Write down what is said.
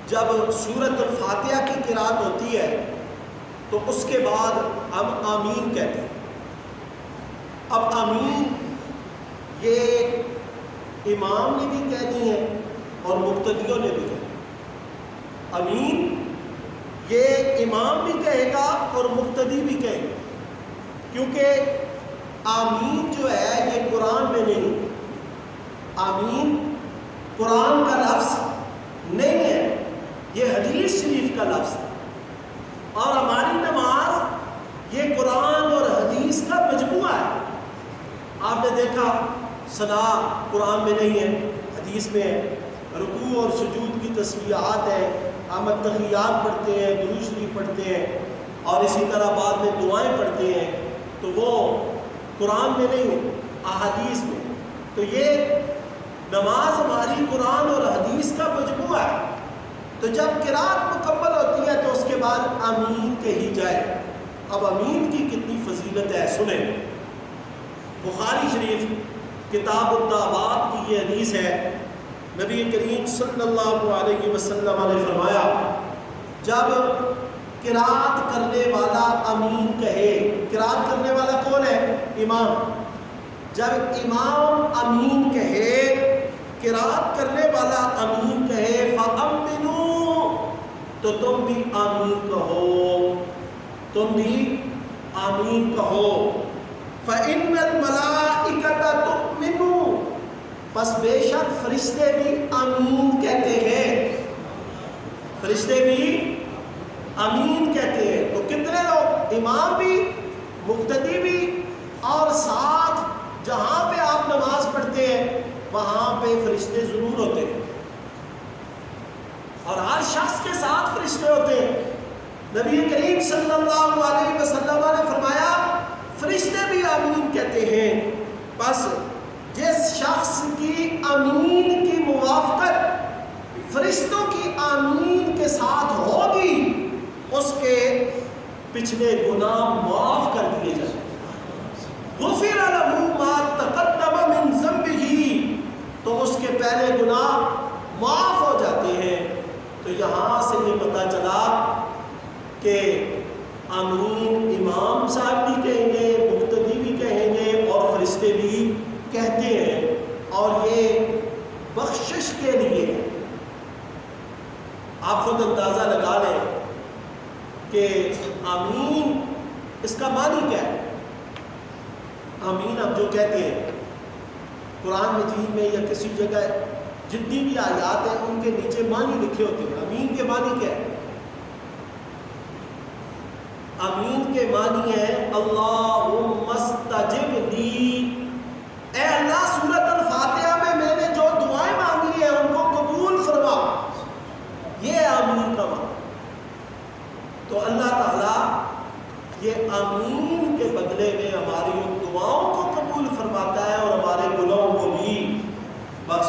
جب سورۃ الفاتحہ کی قرات ہوتی ہے تو اس کے بعد ہم آمین کہتے ہیں. اب آمین یہ امام نے بھی کہنی ہے اور مقتدیوں نے بھی کہنی. آمین یہ امام بھی کہے گا اور مقتدی بھی کہے گا، کیونکہ آمین جو ہے یہ قرآن میں نہیں. آمین قرآن کا لفظ نہیں ہے، یہ حدیث شریف کا لفظ ہے. اور ہماری نماز یہ قرآن اور حدیث کا مجموعہ ہے. آپ نے دیکھا ثنا قرآن میں نہیں ہے، حدیث میں ہے. رکوع اور سجود کی تسبیحات ہیں، ہم تحیات پڑھتے ہیں، درود شریف پڑھتے ہیں، اور اسی طرح بعد میں دعائیں پڑھتے ہیں. تو وہ قرآن میں نہیں ہے، احادیث میں. تو یہ نماز ہماری قرآن اور حدیث کا مجموعہ ہے. تو جب قرات مکمل ہوتی ہے تو اس کے بعد آمین کہی جائے. اب آمین کی کتنی فضیلت ہے سنیں. بخاری شریف کتاب الدعوات کی یہ حدیث ہے. نبی کریم صلی اللہ علیہ وسلم نے فرمایا جب قرات کرنے والا آمین کہے، قرات کرنے والا کون ہے؟ امام. جب امام آمین کہے، قرات کرنے والا آمین کہے، فَأَمِّنُوا تو تم بھی آمین کہو، تم بھی آمین کہو. فَإِنَّ الْمَلَائِكَةَ تُؤْمِنُ پس بے شک فرشتے بھی آمین کہتے ہیں. فرشتے بھی آمین کہتے ہیں. تو کتنے لوگ؟ امام بھی، مقتدی بھی، اور ساتھ جہاں پہ آپ نماز پڑھتے ہیں وہاں پہ فرشتے ضرور ہوتے ہیں، اور ہر شخص کے ساتھ فرشتے ہوتے ہیں. نبی کریم صلی اللہ علیہ وسلم نے فرمایا فرشتے بھی آمین کہتے ہیں. بس جس شخص کی آمین کی موافقت فرشتوں کی آمین کے ساتھ ہوگی اس کے پچھلے گناہ معاف کر دیے جائیں. غفر لہ ما تقدم من ذنبہ تو اس کے پہلے گناہ معاف ہو جاتے ہیں. تو یہاں سے یہ پتہ چلا کہ آمین امام صاحب بھی کہیں گے، مقتدی بھی کہیں گے، اور فرشتے بھی کہتے ہیں. اور یہ بخشش کے لیے آپ خود اندازہ لگا لیں کہ آمین اس کا معنی کیا ہے. آمین ہم جو کہتے ہیں قرآن مجید میں یا کسی جگہ جتنی بھی آیات ہیں ان کے نیچے معنی لکھے ہوتے ہیں. آمین کے معنی کیا ہے؟ آمین کے معنی ہے اللہم استجب لی، اے اللہ سورۃ الفاتحہ میں میں نے جو دعائیں مانگی ہیں ان کو قبول فرما. یہ آمین کا معنی. تو اللہ تعالیٰ یہ آمین کے بدلے میں ہماری ان دعاؤں کو قبول فرماتا ہے اور ہمارے گناہوں کو بھی بخش